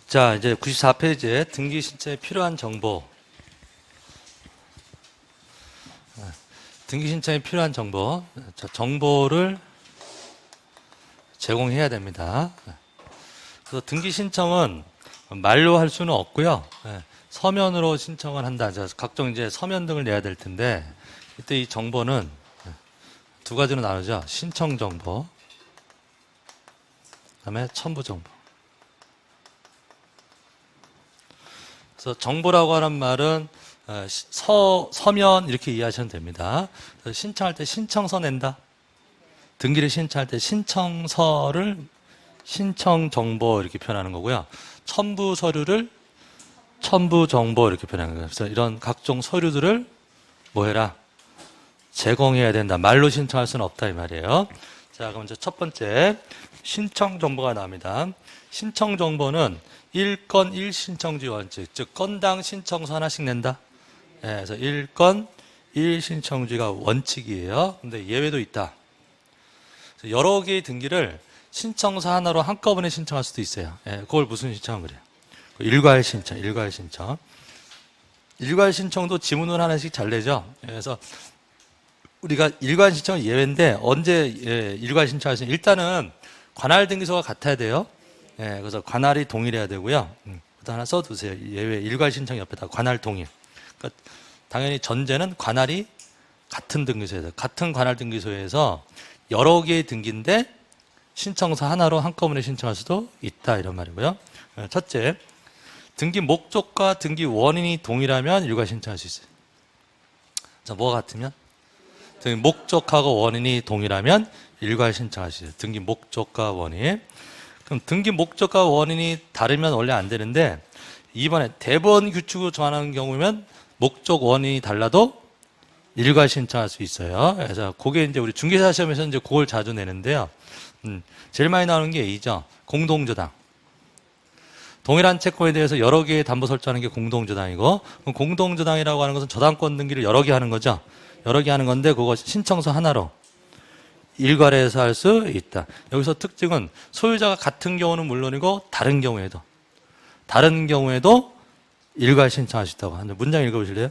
자, 이제 94페이지에 등기 신청에 필요한 정보. 등기 신청에 필요한 정보. 자, 정보를 제공해야 됩니다. 그래서 등기 신청은 말로 할 수는 없고요. 서면으로 신청을 한다. 각종 이제 서면 등을 내야 될 텐데, 이때 이 정보는 두 가지로 나누죠. 신청 정보, 그다음에 첨부 정보. 그래서 정보라고 하는 말은 서면 이렇게 이해하시면 됩니다. 신청할 때 신청서 낸다. 등기를 신청할 때 신청서를 신청 정보 이렇게 표현하는 거고요. 첨부 서류를 첨부 정보 이렇게 표현하는 거예요. 그래서 이런 각종 서류들을 뭐 해라? 제공해야 된다. 말로 신청할 수는 없다 이 말이에요. 자, 그럼 이제 첫 번째 신청 정보가 나옵니다. 신청 정보는 1건 1신청지 원칙, 즉 건당 신청서 하나씩 낸다. 그래서 1건 1신청지가 원칙이에요. 근데 예외도 있다. 여러 개의 등기를 신청서 하나로 한꺼번에 신청할 수도 있어요. 그걸 무슨 신청을 그래요? 일괄 신청, 일괄 신청. 일괄 신청도 지문을 하나씩 잘 내죠. 그래서 우리가 일괄 신청은 예외인데 언제 일괄 신청할 수 있냐? 일단은 관할 등기소가 같아야 돼요. 그래서 관할이 동일해야 되고요. 일단 하나 써두세요. 예외 일괄 신청 옆에다 관할 동일. 그러니까 당연히 전제는 관할이 같은 등기소에서 같은 관할 등기소에서 여러 개의 등기인데 신청서 하나로 한꺼번에 신청할 수도 있다 이런 말이고요. 첫째, 등기 목적과 등기 원인이 동일하면 일괄 신청할 수 있어요. 자, 뭐가 같으면? 등기 목적하고 원인이 동일하면 일괄 신청할 수 있어요. 등기 목적과 원인. 그럼 등기 목적과 원인이 다르면 원래 안 되는데 이번에 대법원 규칙으로 정하는 경우면 목적 원인이 달라도 일괄 신청할 수 있어요. 그래서 그게 이제 우리 중개사 시험에서 이제 그걸 자주 내는데요. 제일 많이 나오는 게 A죠. 공동저당. 동일한 채권에 대해서 여러 개의 담보 설정하는 게 공동저당이고, 공동저당이라고 하는 것은 저당권 등기를 여러 개 하는 거죠. 여러 개 하는 건데 그거 신청서 하나로 일괄해서 할 수 있다. 여기서 특징은 소유자가 같은 경우는 물론이고 다른 경우에도 일괄 신청할 수 있다고 하는데 문장 읽어보실래요?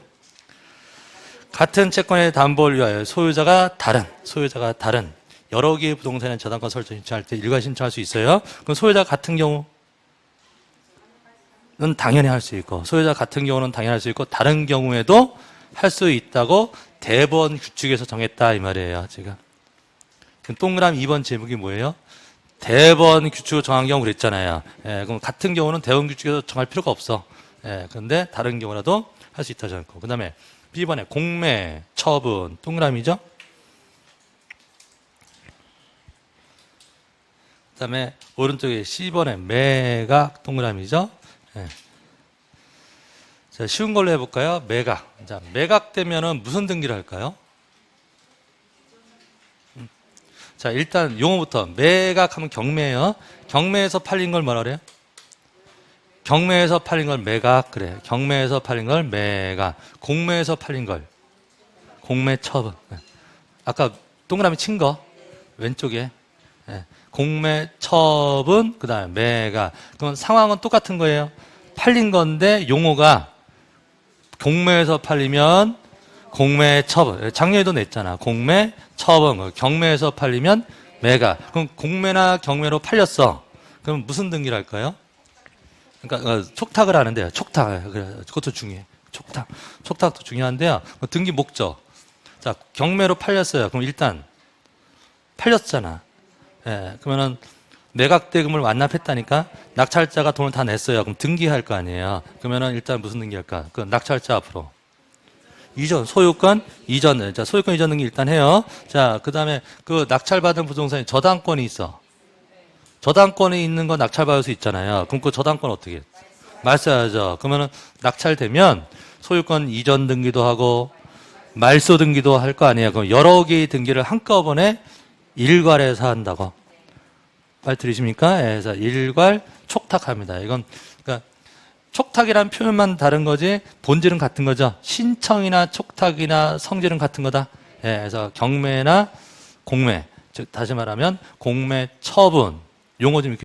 같은 채권의 담보를 위하여 소유자가 다른 여러 개의 부동산의 저당권 설정 신청할 때 일괄 신청할 수 있어요. 그럼 소유자가 같은 경우는 당연히 할 수 있고 소유자 같은 경우는 당연히 할 수 있고 다른 경우에도 할 수 있다고 대법원 규칙에서 정했다 이 말이에요. 제가 동그라미 2번 제목이 뭐예요? 대법원 규칙으로 정한 경우 그랬잖아요. 그럼 같은 경우는 대법원 규칙에서 정할 필요가 없어. 그런데 다른 경우라도 할 수 있다지 않고. 그 다음에 B번에 공매, 처분, 동그라미죠? 그 다음에 오른쪽에 C번에 매각, 동그라미죠? 자, 쉬운 걸로 해볼까요? 매각. 자, 매각되면은 무슨 등기를 할까요? 자, 일단 용어부터. 매각하면 경매예요. 경매에서 팔린 걸 뭐라 그래요? 경매에서 팔린 걸 매각. 그래. 경매에서 팔린 걸 매각. 공매에서 팔린 걸 공매 처분. 아까 동그라미 친 거 왼쪽에. 공매 처분 그다음에 매각. 그럼 상황은 똑같은 거예요. 팔린 건데 용어가 공매에서 팔리면 공매 처분. 작년에도 냈잖아. 공매 처분. 경매에서 팔리면 매각. 그럼 공매나 경매로 팔렸어. 그럼 무슨 등기를 할까요? 그러니까 촉탁을 하는데요. 촉탁. 그것도 중요해. 촉탁도 중요한데요. 등기 목적. 자, 경매로 팔렸어요. 그럼 일단 팔렸잖아. 그러면은 매각 대금을 완납했다니까 낙찰자가 돈을 다 냈어요. 그럼 등기할 거 아니에요. 그러면은 일단 무슨 등기할까? 그 낙찰자 앞으로 이전 소유권 이전. 자, 소유권 이전 등기 일단 해요. 자, 그다음에 그 낙찰받은 부동산에 저당권이 있어. 저당권이 있는 거 낙찰받을 수 있잖아요. 그럼 그 저당권 어떻게 해? 말소하죠. 그러면은 낙찰되면 소유권 이전 등기도 하고 말소 등기도 할 거 아니에요. 그럼 여러 개의 등기를 한꺼번에 일괄해서 한다고. 말 들으십니까? 그래서 일괄 촉탁합니다. 이건 그러니까 촉탁이라는 표현만 다른 거지 본질은 같은 거죠. 신청이나 촉탁이나 성질은 같은 거다. 그래서 경매나 공매, 즉 다시 말하면 공매 처분 용어 좀 이렇게.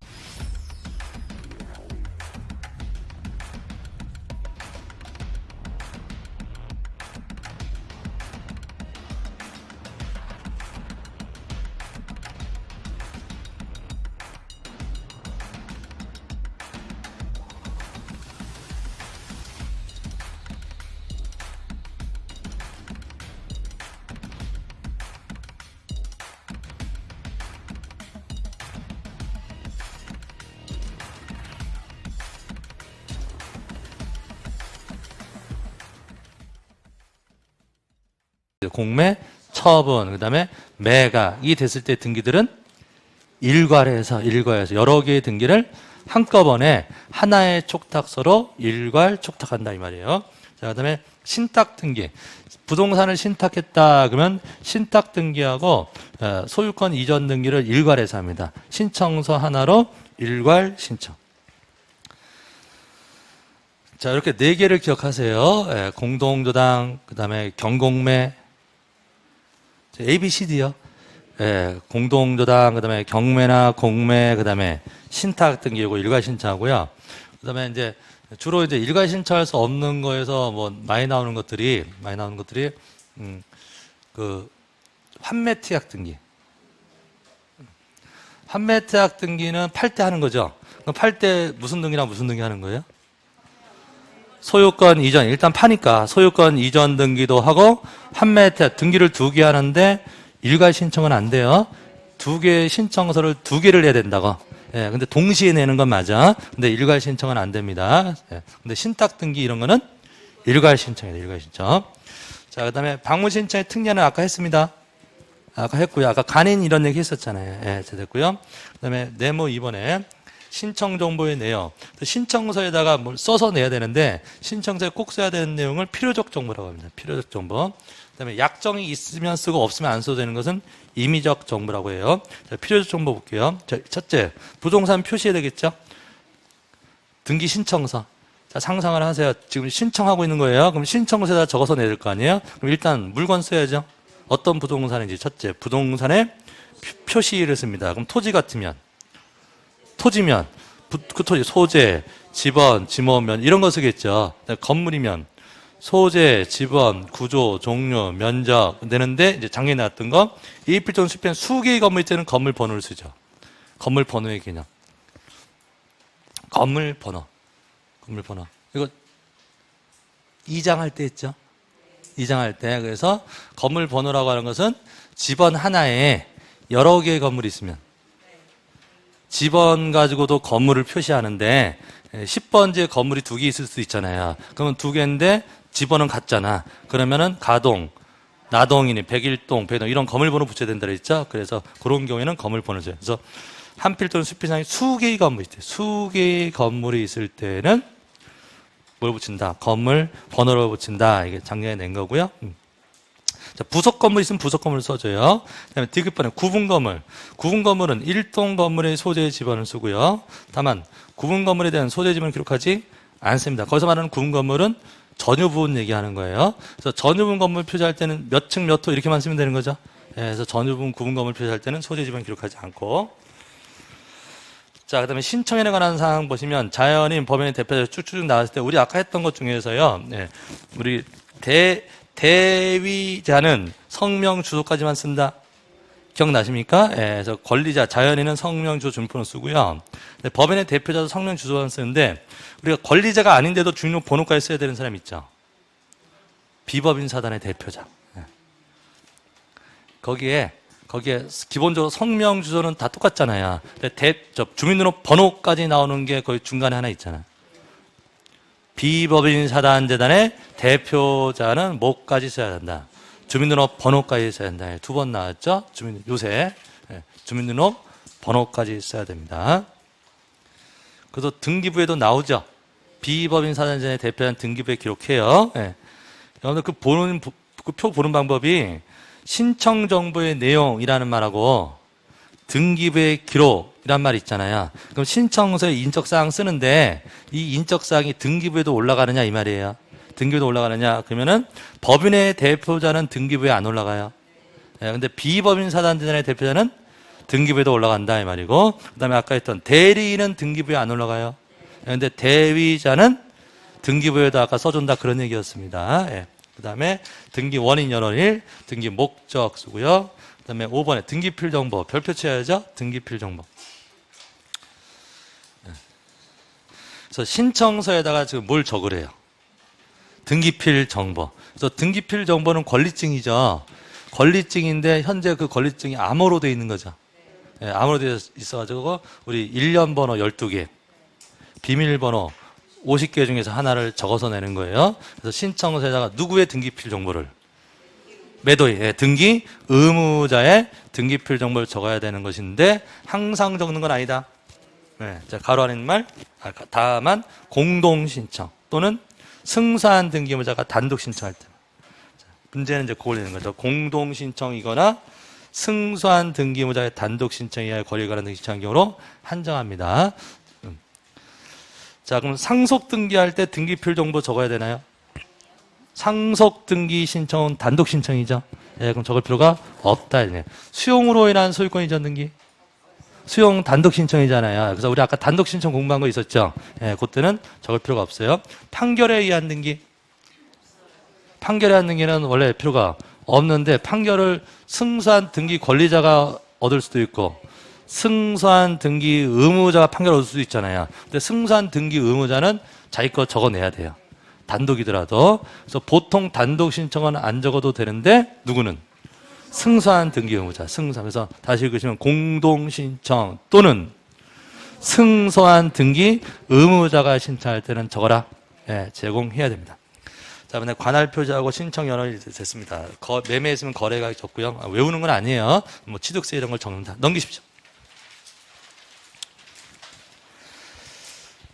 공매, 처분, 그 다음에 매각이 됐을 때 등기들은 일괄해서 여러 개의 등기를 한꺼번에 하나의 촉탁서로 일괄 촉탁한다 이 말이에요. 자, 그 다음에 신탁 등기. 부동산을 신탁했다 그러면 신탁 등기하고 소유권 이전 등기를 일괄해서 합니다. 신청서 하나로 일괄 신청. 자, 이렇게 4개를 기억하세요. 공동저당, 그 다음에 경공매, A, B, C, D요. 공동저당, 그 다음에 경매나 공매, 그 다음에 신탁 등기고 일괄 신청하고요. 그 다음에 이제 주로 이제 일괄 신청할 수 없는 거에서 뭐 많이 나오는 것들이, 그, 환매 특약 등기. 환매 특약 등기는 팔 때 하는 거죠. 그럼 팔 때 무슨 등기랑 무슨 등기 하는 거예요? 소유권 이전, 일단 파니까 소유권 이전 등기도 하고 환매 특약 등기를 2개 하는데 일괄 신청은 안 돼요. 2개의 신청서를 2개를 내야 된다고. 근데 동시에 내는 건 맞아. 근데 일괄 신청은 안 됩니다. 근데 신탁 등기 이런 거는 일괄 신청이에요. 일괄 신청. 자, 그 다음에 방문 신청의 특례는 아까 했습니다. 아까 했고요. 아까 간인 이런 얘기 했었잖아요. 됐고요. 그 다음에 네모 2번에 신청 정보의 내용. 신청서에다가 뭘 써서 내야 되는데 신청서에 꼭 써야 되는 내용을 필요적 정보라고 합니다. 필요적 정보. 그다음에 약정이 있으면 쓰고 없으면 안 써도 되는 것은 임의적 정보라고 해요. 자, 필요적 정보 볼게요. 자, 첫째, 부동산 표시해야 되겠죠? 등기 신청서. 자, 상상을 하세요. 지금 신청하고 있는 거예요. 그럼 신청서에다 적어서 내야 될 거 아니에요? 그럼 일단 물건 써야죠. 어떤 부동산인지 첫째, 부동산에 표시를 씁니다. 그럼 토지 같으면 토지면 그 토지 소재, 지번, 지모면 이런 거 쓰겠죠. 건물이면 소재, 지번, 구조, 종류, 면적 되는데 이제 작년에 나왔던 거 이필종 수편 수개의 건물 때는 건물 번호를 쓰죠. 건물 번호의 개념. 건물 번호. 이거 이장할 때 했죠. 이장할 때. 그래서 건물 번호라고 하는 것은 지번 하나에 여러 개의 건물이 있으면 지번 가지고도 건물을 표시하는데 10번째 건물이 2개 있을 수 있잖아요. 그러면 2개인데 지번은 같잖아. 그러면은 가동, 나동이니, 백일동, 백동 이런 건물 번호 붙여야 된다 그랬죠. 그래서 그런 경우에는 건물 번호를 줘요. 그래서 한 필 또는 수필상에 수개의 건물이 있대. 수개의 건물이 있을 때는 뭘 붙인다? 건물 번호를 붙인다. 이게 작년에 낸 거고요. 자, 부속 건물 있으면 부속 건물을 써줘요. 그 다음에 디귿번에 구분 건물. 구분 건물은 일동 건물의 소재 지번을 쓰고요. 다만 구분 건물에 대한 소재 지번을 기록하지 않습니다. 거기서 말하는 구분 건물은 전유 부분 얘기하는 거예요. 그래서 전유 부분 건물 표시할 때는 몇 층 몇 호 이렇게만 쓰면 되는 거죠. 그래서 전유 부분 구분 건물 표시할 때는 소재 지번 기록하지 않고. 자, 그 다음에 신청에 관한 사항 보시면 자연인 법인의 대표자 쭉쭉 나왔을 때 우리 아까 했던 것 중에서요. 우리 대위자는 성명 주소까지만 쓴다. 기억나십니까? 그래서 권리자, 자연인은 성명 주소 주민번호 쓰고요. 법인의 대표자도 성명 주소만 쓰는데 우리가 권리자가 아닌데도 주민번호 번호까지 써야 되는 사람 있죠. 비법인 사단의 대표자. 거기에 기본적으로 성명 주소는 다 똑같잖아요. 근데 주민등록 번호까지 나오는 게 거의 중간에 하나 있잖아요. 비법인 사단재단의 대표자는 뭐까지 써야 된다. 주민등록 번호까지 써야 된다. 2번 나왔죠? 요새 주민등록 번호까지 써야 됩니다. 그래서 등기부에도 나오죠. 비법인 사단재단의 대표자는 등기부에 기록해요. 여러분들 그 표 보는 방법이 신청 정보의 내용이라는 말하고 등기부의 기록이란 말 있잖아요. 그럼 신청서에 인적사항 쓰는데 이 인적사항이 등기부에도 올라가느냐 이 말이에요. 등기부에도 올라가느냐 그러면은 법인의 대표자는 등기부에 안 올라가요. 근데 비법인 사단재단의 대표자는 등기부에도 올라간다 이 말이고, 그 다음에 아까 했던 대리인은 등기부에 안 올라가요. 근데 대위자는 등기부에도 아까 써준다 그런 얘기였습니다. 그 다음에 등기 원인 연원일, 등기 목적 쓰고요. 그 다음에 5번에 등기필 정보, 별표 쳐야죠. 등기필 정보. 그래서 신청서에다가 지금 뭘 적으래요? 등기필 정보. 그래서 등기필 정보는 권리증이죠. 권리증인데 현재 그 권리증이 암호로 되어 있는 거죠. 암호로 되어 있어가지고 우리 1년 번호 12개, 비밀번호 50개 중에서 하나를 적어서 내는 거예요. 그래서 신청서에다가 누구의 등기필 정보를? 매도인, 예, 등기 의무자의 등기필 정보를 적어야 되는 것인데 항상 적는 건 아니다. 네, 자, 가로 안에 있는 말, 다만 공동 신청 또는 승소한 등기 의무자가 단독 신청할 때. 자, 문제는 이제 그걸 내는 거죠. 공동 신청이거나 승소한 등기 의무자의 단독 신청에 의해 권리에 관한 등기 신청한 경우로 한정합니다. 자, 그럼 상속 등기할 때 등기필 정보 적어야 되나요? 상속 등기 신청은 단독 신청이죠. 예, 그럼 적을 필요가 없다. 수용으로 인한 소유권 이전 등기. 수용 단독 신청이잖아요. 그래서 우리 아까 단독 신청 공부한 거 있었죠. 예, 그때는 적을 필요가 없어요. 판결에 의한 등기. 판결에 의한 등기는 원래 필요가 없는데 판결을 승소한 등기 권리자가 얻을 수도 있고 승소한 등기 의무자가 판결을 얻을 수도 있잖아요. 근데 승소한 등기 의무자는 자기 거 적어내야 돼요. 단독이더라도. 그래서 보통 단독 신청은 안 적어도 되는데 누구는? 승소한 등기 의무자. 승소. 그래서 다시 읽으시면 공동 신청 또는 승소한 등기 의무자가 신청할 때는 적어라. 예, 제공해야 됩니다. 자, 이번에 관할 표시하고 신청 연원이 됐습니다. 매매했으면 거래가 적고요. 외우는 건 아니에요. 뭐 취득세 이런 걸 적는다. 넘기십시오.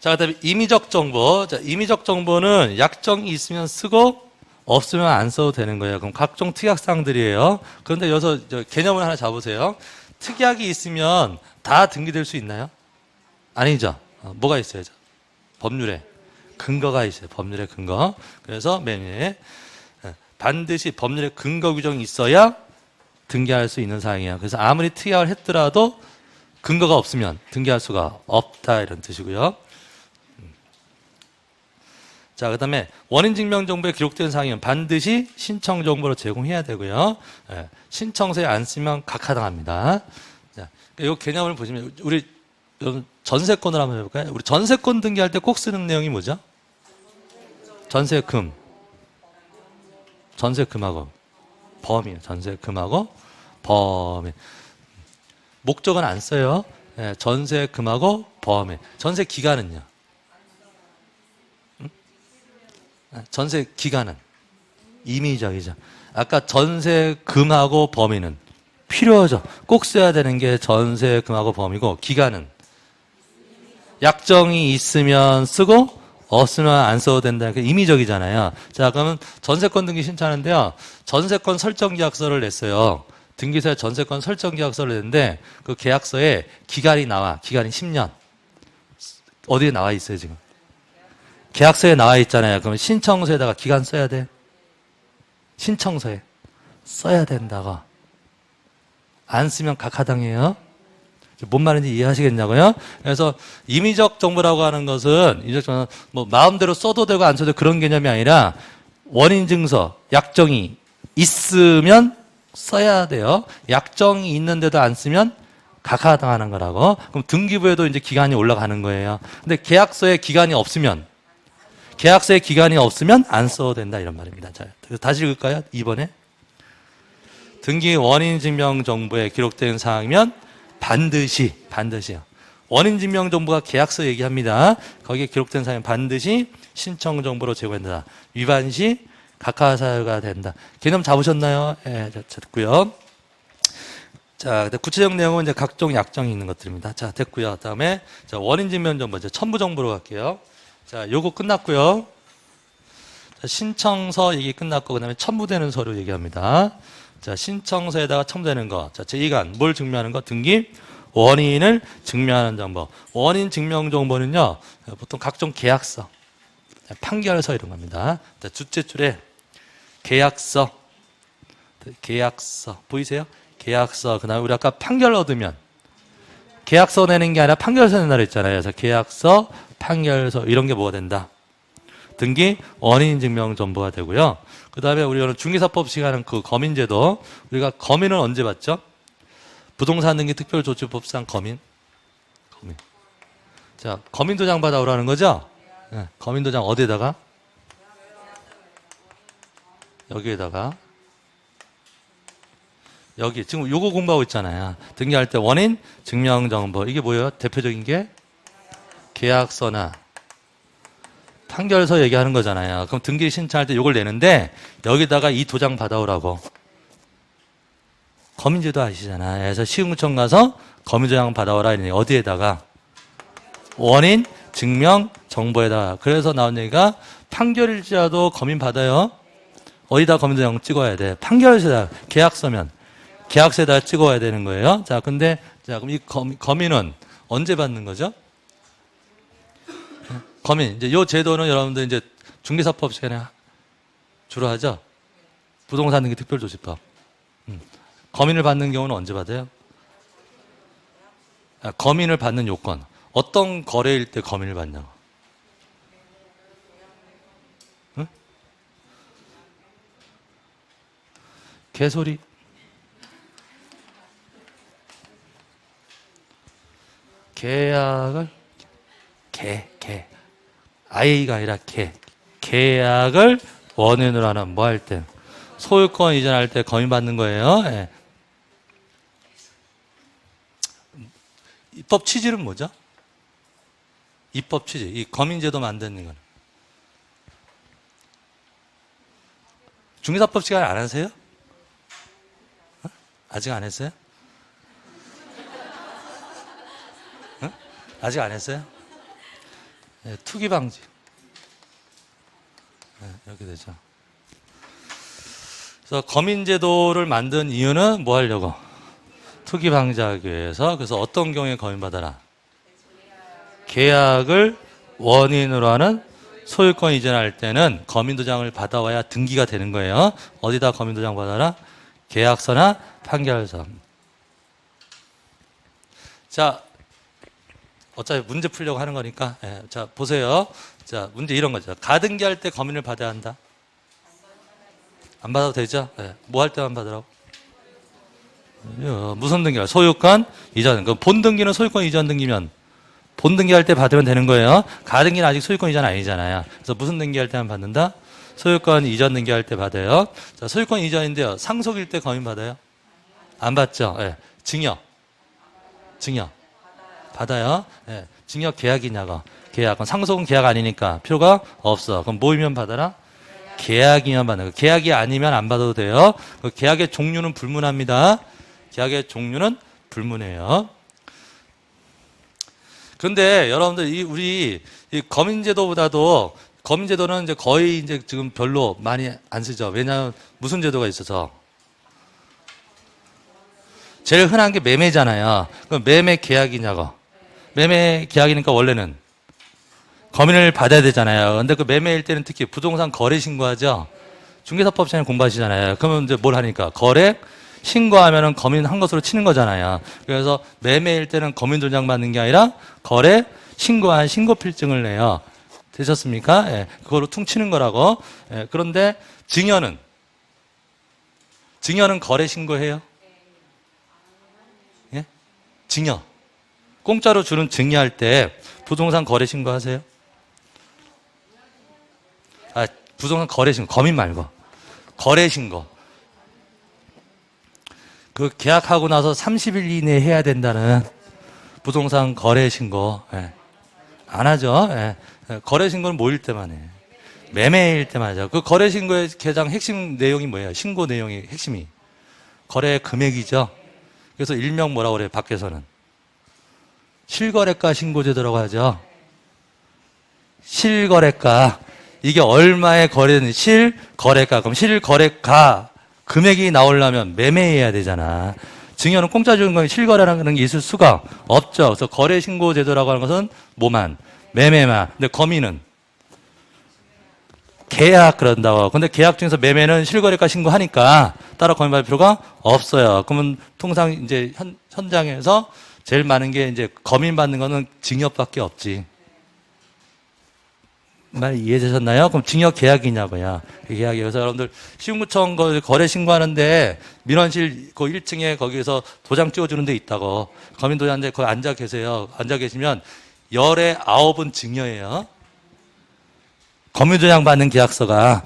자, 그다음에 임의적 정보. 자, 임의적 정보는 약정이 있으면 쓰고 없으면 안 써도 되는 거예요. 그럼 각종 특약사항들이에요. 그런데 여기서 개념을 하나 잡으세요. 특약이 있으면 다 등기될 수 있나요? 아니죠. 뭐가 있어야죠? 법률에 근거가 있어요. 법률의 근거. 그래서 맨 위에 반드시 법률의 근거 규정이 있어야 등기할 수 있는 사항이에요. 그래서 아무리 특약을 했더라도 근거가 없으면 등기할 수가 없다 이런 뜻이고요. 자, 그 다음에 원인증명정보에 기록된 사항이면 반드시 신청정보로 제공해야 되고요. 예, 신청서에 안 쓰면 각하당합니다. 자, 이 개념을 보시면 우리 전세권을 한번 해볼까요? 우리 전세권 등기할 때 꼭 쓰는 내용이 뭐죠? 전세금. 전세금하고 범위. 전세금하고 범위. 목적은 안 써요. 예, 전세금하고 범위. 전세 기간은요? 전세 기간은 임의적이죠. 아까 전세금하고 범위는 필요하죠. 꼭 써야 되는 게 전세금하고 범위고 기간은 약정이 있으면 쓰고 없으면 안 써도 된다. 임의적이잖아요. 자, 그러면 전세권 등기 신청하는데요. 전세권 설정 계약서를 냈어요. 등기소에 전세권 설정 계약서를 냈는데 그 계약서에 기간이 나와. 기간이 10년. 어디에 나와 있어요, 지금? 계약서에 나와 있잖아요. 그러면 신청서에다가 기간 써야 돼. 신청서에 써야 된다고. 안 쓰면 각하당해요. 뭔 말인지 이해하시겠냐고요? 그래서 임의적 정보라고 하는 것은 임의적 정보는 뭐 마음대로 써도 되고 안 써도 되고 그런 개념이 아니라 원인 증서, 약정이 있으면 써야 돼요. 약정이 있는데도 안 쓰면 각하당하는 거라고. 그럼 등기부에도 이제 기간이 올라가는 거예요. 근데 계약서에 기간이 없으면 계약서에 기간이 없으면 안 써도 된다 이런 말입니다. 자, 다시 읽을까요? 2번에 등기 원인증명정보에 기록된 사항이면 반드시요. 원인증명정보가 계약서 얘기합니다. 거기에 기록된 사항은 반드시 신청정보로 제공된다. 위반 시 각하사유가 된다. 개념 잡으셨나요? 예, 됐고요. 자, 구체적 내용은 이제 각종 약정이 있는 것들입니다. 자, 됐고요. 다음에 자, 원인증명정보 이제 첨부정보로 갈게요. 자, 요거 끝났고요. 자, 신청서 얘기 끝났고 그다음에 첨부되는 서류 얘기합니다. 자, 신청서에다가 첨부되는 거. 자, 제2간 뭘 증명하는 거? 등기 원인을 증명하는 정보. 원인 증명 정보는요. 보통 각종 계약서, 판결서 이런 겁니다. 자, 둘째 줄에 계약서 보이세요? 계약서. 그다음에 우리 아까 판결 얻으면 계약서 내는 게 아니라 판결서 낸다 그랬잖아요. 그래서 계약서, 판결서 이런 게 뭐가 된다? 등기 원인 증명 정보가 되고요. 그 다음에 우리가 중개사법 시간은 그 거민제도, 우리가 거민은 언제 봤죠? 부동산 등기 특별조치법상 거민. 자, 거민도장 받아오라는 거죠? 네, 거민도장 어디에다가? 여기에다가. 여기 지금 요거 공부하고 있잖아요. 등기할 때 원인 증명 정보. 이게 뭐예요? 대표적인 게 계약서나 판결서 얘기하는 거잖아요. 그럼 등기 신청할 때 요걸 내는데 여기다가 이 도장 받아오라고. 거민제도 아시잖아. 그래서 시흥구청 가서 거민조장 받아오라 이러니 어디에다가? 원인, 증명, 정보에다가. 그래서 나온 얘기가 판결일지라도 거민 받아요. 어디다 거민조장 찍어야 돼? 판결서에다, 계약서면 계약서에다 찍어야 되는 거예요. 자, 근데 자, 그럼 이 거민은 언제 받는 거죠? 거민. 이제 요 제도는 여러분들 이제 중개사법 시간에 주로 하죠. 부동산 등기 특별조치법. 거민을 받는 경우는 언제 받아요? 거민을 받는 요건. 어떤 거래일 때 거민을 받냐고. 응? 개소리. 계약을 I가 아니라 계약을 원인으로 하는 뭐 할 때? 소유권 이전할 때 거민 받는 거예요. 예. 입법 취지는 뭐죠? 입법 취지. 이 거민제도 만드는 거는. 중개사법 시간 안 하세요? 어? 아직 안 했어요? 어? 아직 안 했어요? 네, 투기 방지. 네, 이렇게 되죠. 그래서 거민제도를 만든 이유는 뭐 하려고? 투기 방지하기 위해서. 그래서 어떤 경우에 거민받아라? 계약을 원인으로 하는 소유권 이전할 때는 거민도장을 받아와야 등기가 되는 거예요. 어디다 거민도장 받아라? 계약서나 판결서. 자, 어차피 문제 풀려고 하는 거니까. 예, 자, 보세요. 자, 문제 이런 거죠. 가등기할 때 거민을 받아야 한다? 안 받아도 되죠? 예, 뭐 할 때만 받으라고? 무슨 등기야? 소유권 이전. 그럼 본등기는 소유권 이전 등기면 본등기 할 때 받으면 되는 거예요. 가등기는 아직 소유권 이전 아니잖아요. 그래서 무슨 등기 할 때만 받는다? 소유권 이전 등기 할 때 받아요. 자, 소유권 이전인데요. 상속일 때 거민 받아요? 안 받죠? 예. 증여 받아요. 예. 증여 계약이냐고. 계약. 그럼 상속은 계약 아니니까 필요가 없어. 그럼 뭐이면 받아라? 계약이면 받는 거. 계약이 아니면 안 받아도 돼요. 그 계약의 종류는 불문합니다. 계약의 종류는 불문해요. 그런데 여러분들 우리 이 거민제도보다도 거민제도는 이제 거의 이제 지금 별로 많이 안 쓰죠. 왜냐하면 무슨 제도가 있어서 제일 흔한 게 매매잖아요. 그럼 매매 계약이냐고. 매매 계약이니까 원래는 거민을 받아야 되잖아요. 근데 그 매매일 때는 특히 부동산 거래 신고하죠. 중개사법 시간에 공부하시잖아요. 그러면 이제 뭘 하니까 거래 신고하면은 거민 한 것으로 치는 거잖아요. 그래서 매매일 때는 거민도장 받는 게 아니라 거래 신고한 신고필증을 내요. 되셨습니까? 예, 그거로 퉁치는 거라고. 예, 그런데 증여는 거래 신고해요? 예? 증여. 공짜로 주는 증여할 때 부동산 거래 신고하세요? 아, 부동산 거래 신고. 거민 말고. 거래 신고. 그 계약하고 나서 30일 이내에 해야 된다는 부동산 거래 신고. 예. 안 하죠. 예. 거래 신고는 뭐일 때만 해? 매매일 때만 하죠. 그 거래 신고의 가장 핵심 내용이 뭐예요? 신고 내용이 핵심이 거래 금액이죠. 그래서 일명 뭐라고 그래요? 밖에서는 실거래가 신고제도라고 하죠. 실거래가. 이게 얼마에 거래되는 실거래가. 그럼 실거래가 금액이 나오려면 매매해야 되잖아. 증여는 공짜 주는 건 실거래라는 게 있을 수가 없죠. 그래서 거래신고제도라고 하는 것은 뭐만? 매매만. 근데 거민은 계약 그런다고. 근데 계약 중에서 매매는 실거래가 신고하니까 따로 거민받을 필요가 없어요. 그러면 통상 이제 현장에서 제일 많은 게 이제 거민받는 거는 증여밖에 없지. 말 이해되셨나요? 그럼 증여 계약이냐고요. 계약이에요. 그래서 여러분들 시흥구청 거래 신고하는데 민원실 그 1층에 거기에서 도장 찍어주는 데 있다고. 거민도장인데 거기 앉아 계세요. 앉아 계시면 열에 9은 증여예요. 거민도장 받는 계약서가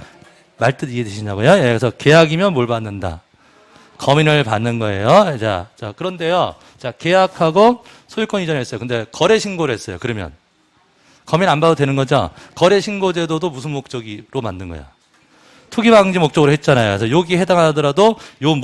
말뜻 이해되시냐고요? 예, 그래서 계약이면 뭘 받는다? 거민을 받는 거예요. 자, 그런데요. 자, 계약하고 소유권 이전했어요. 근데 거래 신고를 했어요. 그러면 거민 안 봐도 되는 거죠? 거래신고제도도 무슨 목적으로 만든 거야? 투기 방지 목적으로 했잖아요. 그래서 여기 해당하더라도 요